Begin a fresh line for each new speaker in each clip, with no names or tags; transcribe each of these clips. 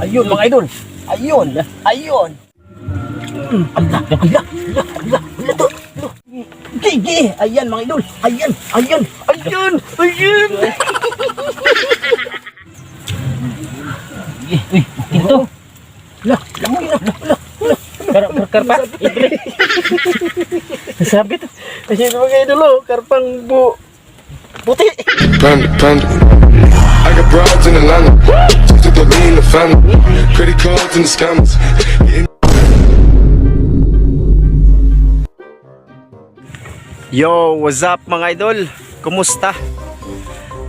Ayun mga idol. Ayun. Ayun. Ala to. Gigi. Ayan mga idol. Ayan. Ayan. Ayan. Ayan.
Ito.
Lah, laki na.
Karpa. Ibre. Sabi to.
Ayan mga idol, karpang puti.
Panda. I got broads in Atlanta. Just to put me in the family. Credit cards and the scammers.
Yo, what's up mga idol? Kumusta?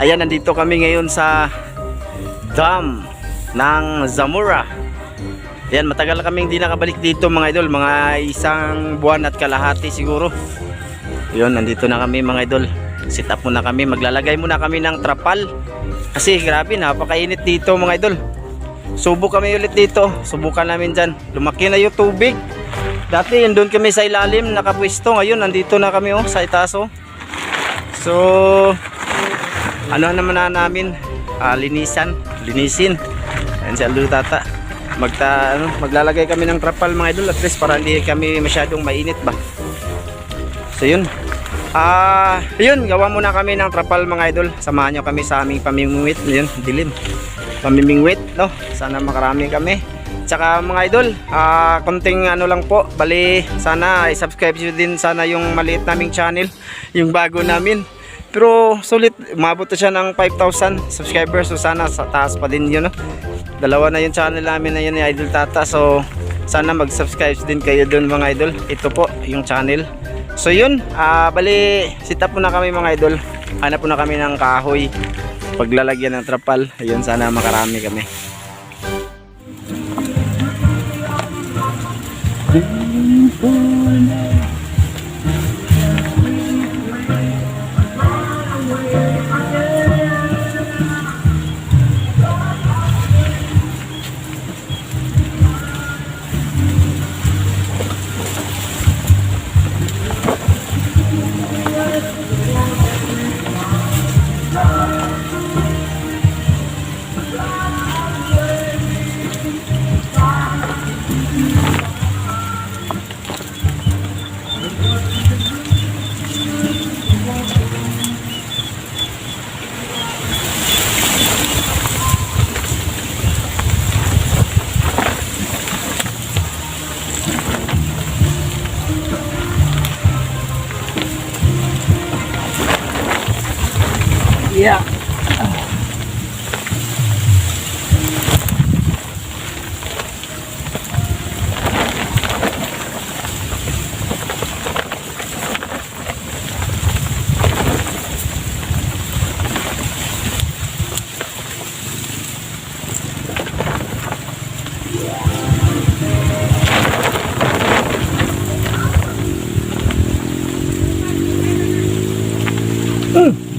Ayan, nandito kami ngayon sa dam ng Zamora. Ayan, matagal na kaming hindi nakabalik dito mga idol. Mga isang buwan at kalahati siguro. Yun, nandito na kami mga idol. Sit up muna kami. Maglalagay muna kami ng trapal. Kasi grabe, napakainit dito mga idol. Subok kami ulit dito. Subukan namin dyan. Lumaki na yung tubig. Dati doon kami sa ilalim nakapwesto. Ngayon nandito na kami sa itaas. So ano naman na namin, linisin. Ayan si Aldo Tata. Maglalagay kami ng trapal mga idol, at least para hindi kami masyadong mainit ba. So yun. Yun, gawa muna kami ng trapal mga idol. Samahan nyo kami sa aming pamimingwit. Yun, dilim. Pamimingwit, no? Sana makarami kami. Tsaka mga idol, konting ano lang po, bali sana i-subscribe nyo din sana yung maliit naming channel, yung bago namin. Pero sulit, umabot na siya ng 5,000 subscribers, so sana sa taas pa din yun, no? Dalawa na yung channel namin na yun ni Idol Tata, so sana mag-subscribe din kayo dun mga idol. Ito po yung channel. So yun, bali sit up na kami mga idol. Hanap na kami ng kahoy, paglalagyan ng trapal. Ayun, sana makarami kami. Yeah.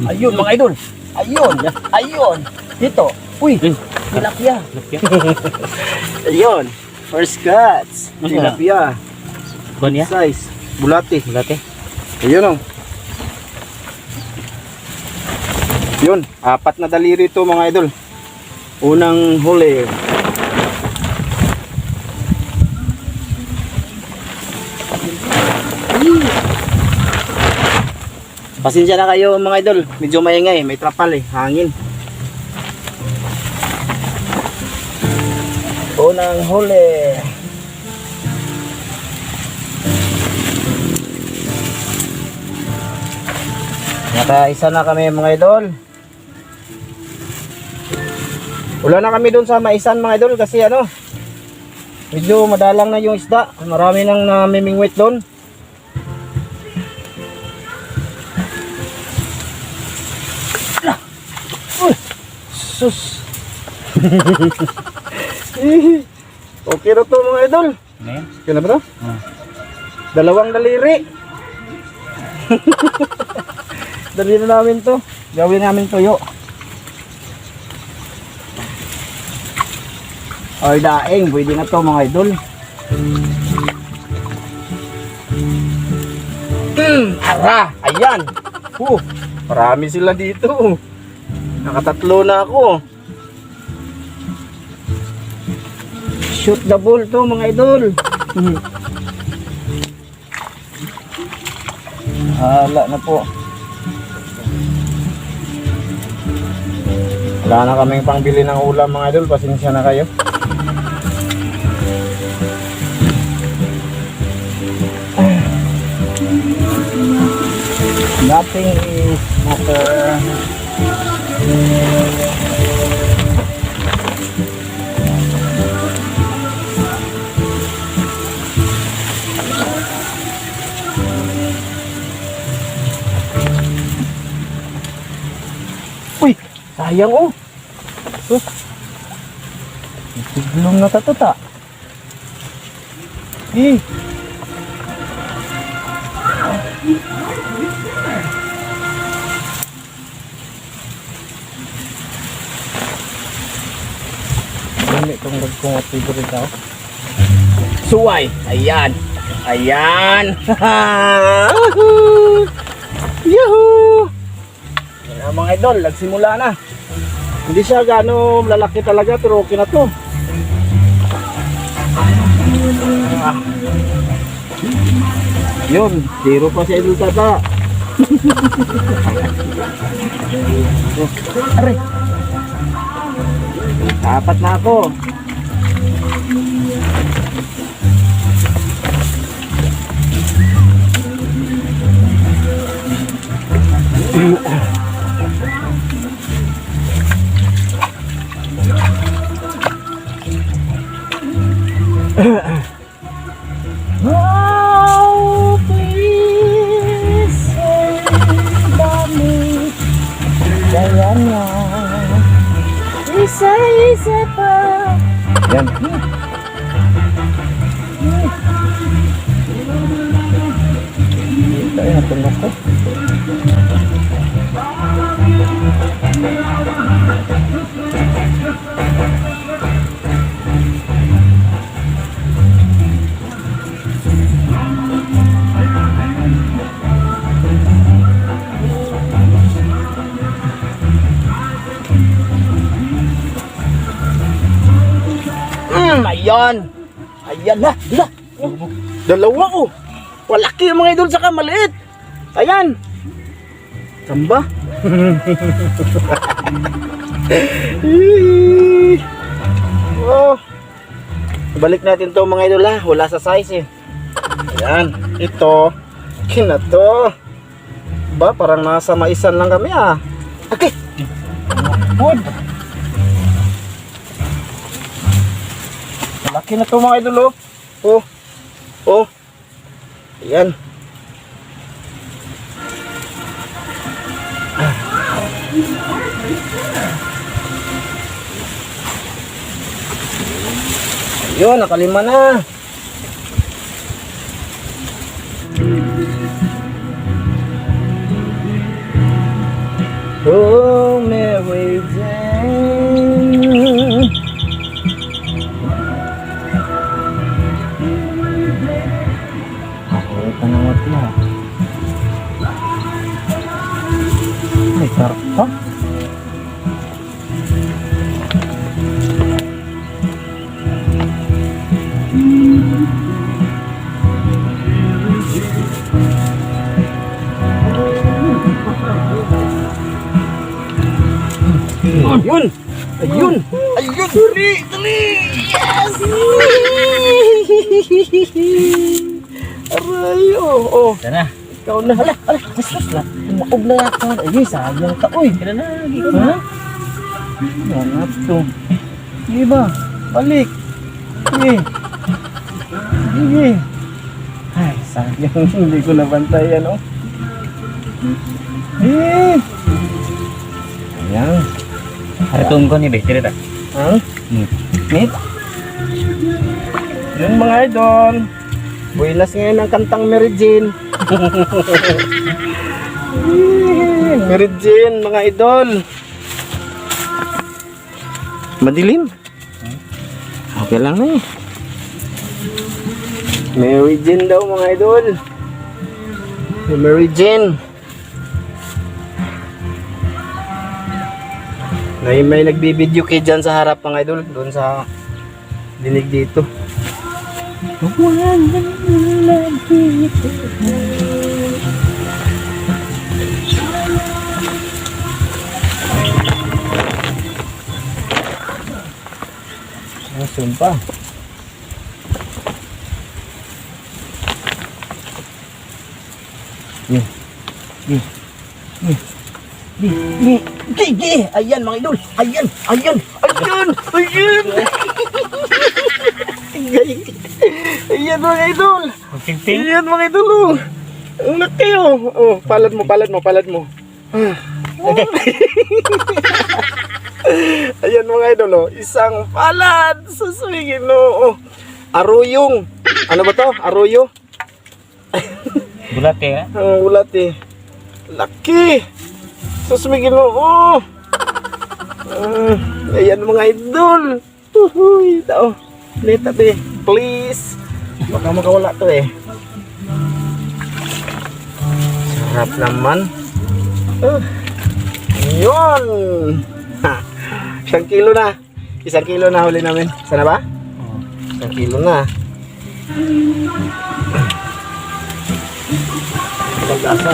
Ayun mga idol. Ayun. Ayun. Dito. Uy. Tilapia. Ayun. First cuts. Tilapia.
Kunya?
Size. Bulati.
Bulate.
Ayun Yun. 4 na daliri ito mga idol. Unang huli. Pasensya na kayo mga idol, medyo maingay, may trapal hangin. Unang huli. Nakaisa na kami mga idol. Wala na kami doon sa maisan mga idol kasi medyo madalang na yung isda. Marami nang namimingwit doon. Sus. Okay na to mga idol. Okay na ba to? Dalawang daliri. Dali na namin to. Gawin namin tuyo. Or daing, pwede na to mga idol. Ara, ayan. Marami sila dito. Nakatatlo na ako. Shoot the ball to mga idol. Hala na po. Wala na kaming pangbili ng ulam mga idol. Pasensya na kayo. Nothing is matter. Uy, sayang oh. Sus. Belum natatuta. Dami itong nagkungot favorite ako. Suway! Ayan! Ayan! Yahoo! Ayan mga idol, nagsimula na. Hindi siya gano'ng lalaki talaga pero okay na to. Yun, zero pa si Idol Tata. Aray! Dapat na ako. Oh, please save me. Kaya na. Isa-isa pa. Yan. Ito ay natunog ko. Ayan. Ayan na. Dalawa oh. Walaki yung mga idol saka maliit. Ayan. Samba. Oh. Balik natin to mga idol ha. Wala sa size eh. Ayan. Ito. Kina to. Ba parang nasa maisan lang kami ah. Okay. Good. Laki na to mga idol oh. Oh. Oh. Ayan. Ayun, nakalima na. Oh, Mary Jane. Panawat na. Ay, sarap pa. Ayun! Ayun! Ayun! Dali! Dali! Yes! Aray! Oh! Oh!
Sana.
Ikaw na! Hala! Hala! Mas lang! Tumaob na ako! Ay! Sayang ka! Uy!
Kailan na?
Ha? Yan na ito! Sige ba? Balik! Sige! Sige! Ay! Sayang! Hindi ko nabantayan oh! Eh! Ayan!
Hartong ko ni Be, tira ta.
Ha? Meet? Yun mga idol. Buenas ngayon ang kantang Mary Jane. Mary Jane mga idol. Madilim. Okay lang na eh. Mary Jane daw mga idol. Mary Jane. May nagbibideo kay dyan sa harap mga idol. Doon sa dinig dito. Asun pa. Gigi! Ayan mga idol! Ayan! Ayan! Ayan! Ayan! Ayan mga idol!
Magtingting.
Ayan mga idol! Oh. Ang laki oh! Oh, palad mo, palad mo, palad mo. Ah. Ayan mga idol oh! Isang palad! Suswingin no! Oh. Arroyong! Ano ba to? Arroyo?
Bulat ya.
Ang ulat eh. Laki! Susmigil mo. Oh! Ayan mga idol. Uhuy. Tao. Lita be. Please. Baka makawala to eh. Sarap naman. Yun. Ha. 1 kilo na. 1 kilo na huli namin. Sana ba? 1 kilo na. Pag-asa.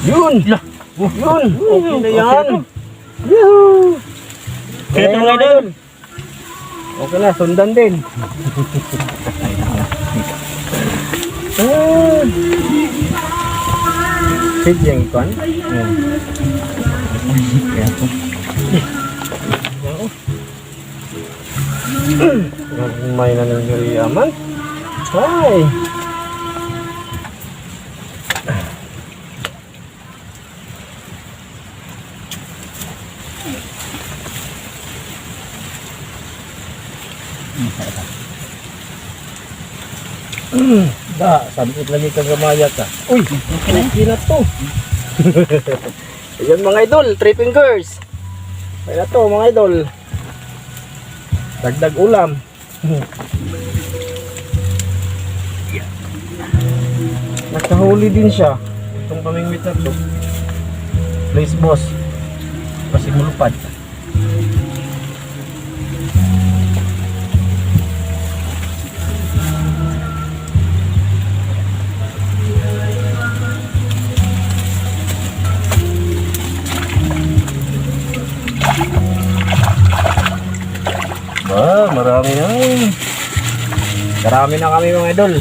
Yun! Yun! Okay na yan! Yuhuu!
Kaya ito mga idol.
Okay na, sundan din. Fit yang ikon? May na ng aman. Hai! Da, sabit lagi kang gamaya ka. Uy, okay na to. Ayan mga idol, 3 fingers. Okay na to mga idol. Dagdag ulam. Nakahuli din siya. Itong pamingwit na to. Please boss. Kasi mulupad. Marami na. Marami na kami mga idol.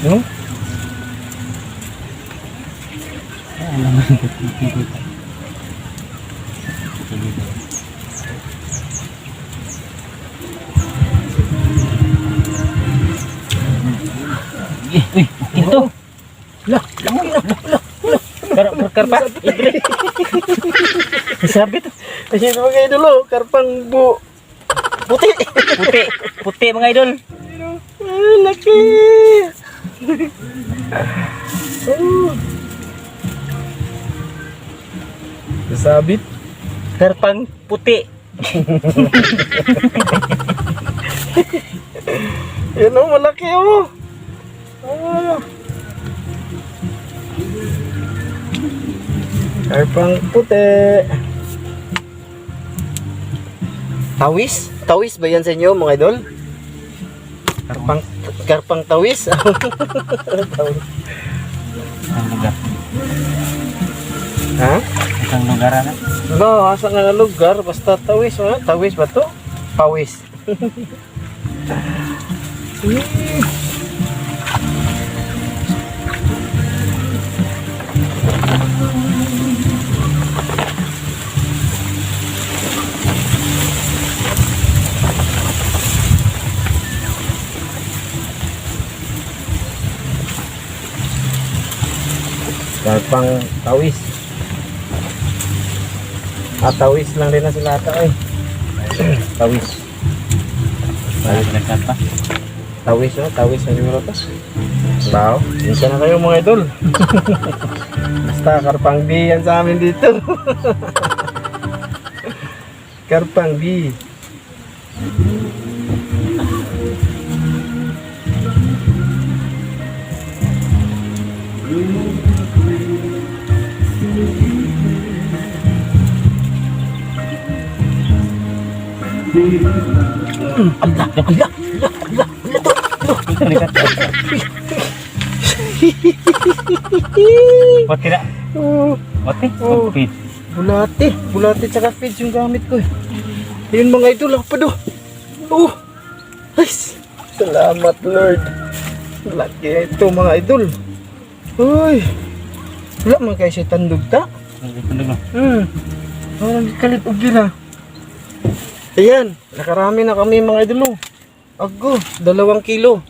No?
Ito. Lah, karpa. Sabi to.
Kasi mga idol, oh, karpang puti.
Puti mga idol.
Ah, laki. Sabit.
Karpang puti.
Yan oh, malaki oh. Ah. Karpang puti. Tawis? Tawis ba yan sa inyo mga idol? Karpang tawis? Tawis.
Ang lugar.
Ha?
Isang lugar na.
No, asa nga lugar basta tawis, ha? Tawis ba to? Pawis. Karpang tawis. Tawis lang rin na sila ata eh. Tawis.
Balik na pa.
Tawis no? Tawis na siguro to. Wow, isa na kayo mga idol. Basta Karpang B yan sa amin dito. Karpang B.
Pati na.
Oh,
Pati.
Oh.
Pati.
bulati tsaka feeds yung gamit ko eh. Ayun mga idol, ako pa do. Oh, nice. Salamat Lord. Laki ito mga idol. Uy, wala man kayo siya tandog ta.
Tundog na.
Parang kalit ugi na. Ayan, nakarami na kami mga idol. Ago, 2 kilo.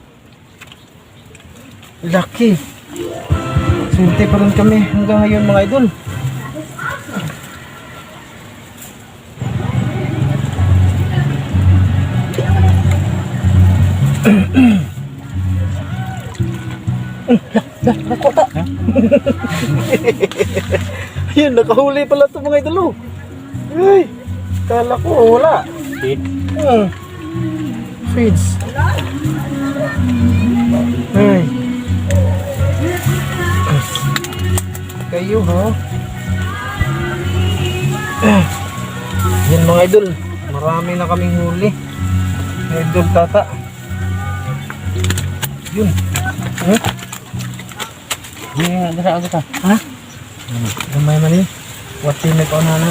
Laki. Swerte pa rin kami hanggang ngayon mga idol. Nakota. Ayun, nakahuli pala ito mga idol. Ay, kala ko wala.
Feed.
Feeds. Ay. Kayo ha. Yan mga idol, marami na kaming huli. Idol tata. Yun.
Hindi nga ako ta.
Ha? Gamay man eh. What team ko na.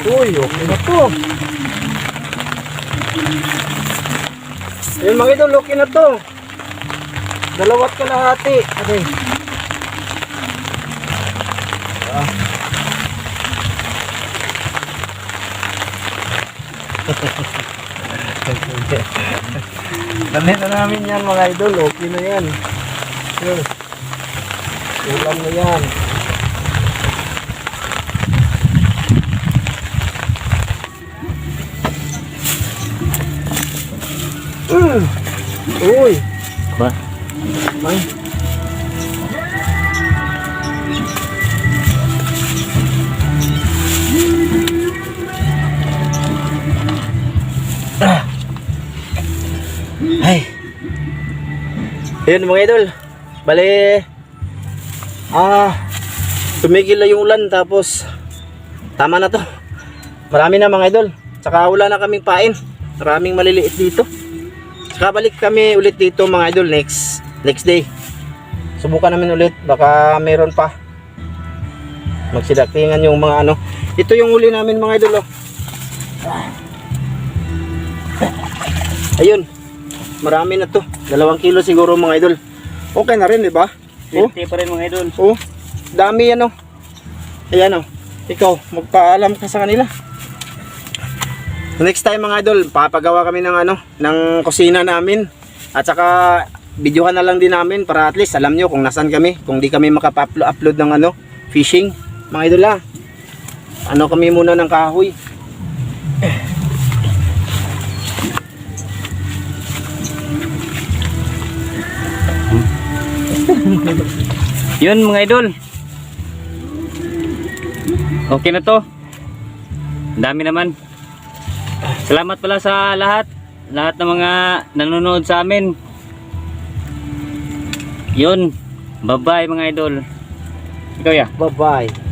Uy, okay na to. Ayun mga idol, okay na to. 2 kalahati. Okay. Dali na namin yan mga idol, okay na yan. Yun. Ulam na yan. Uy.
Ba?
Ay. Ay. Ayun mga idol. Bale tumigil na yung ulan tapos tama na to. Marami na mga idol. Tsaka wala na kaming pain. Maraming maliliit dito. Tsaka balik kami ulit dito mga idol next day. Subukan namin ulit, baka meron pa. Magsidaktingan yung mga ano. Ito yung huli namin mga idol. Ayun. Marami na to. 2 kilo siguro mga idol. Okay na rin, di ba?
Swerte pa rin mga idol.
Oh, dami yan oh. Ayan oh. Ikaw, magpaalam ka sa kanila. Next time mga idol, papagawa kami ng ano, ng kusina namin. At saka videohan na lang din namin para at least alam nyo kung nasan kami, kung di kami makapa-upload ng ano, fishing. Mga idol ano kami muna ng kahoy.
Yun mga idol. Okay na to. Ang dami naman. Salamat pala sa lahat ng mga nanonood sa amin. Yun. Bye bye mga idol. Ikaw ya.
Bye bye.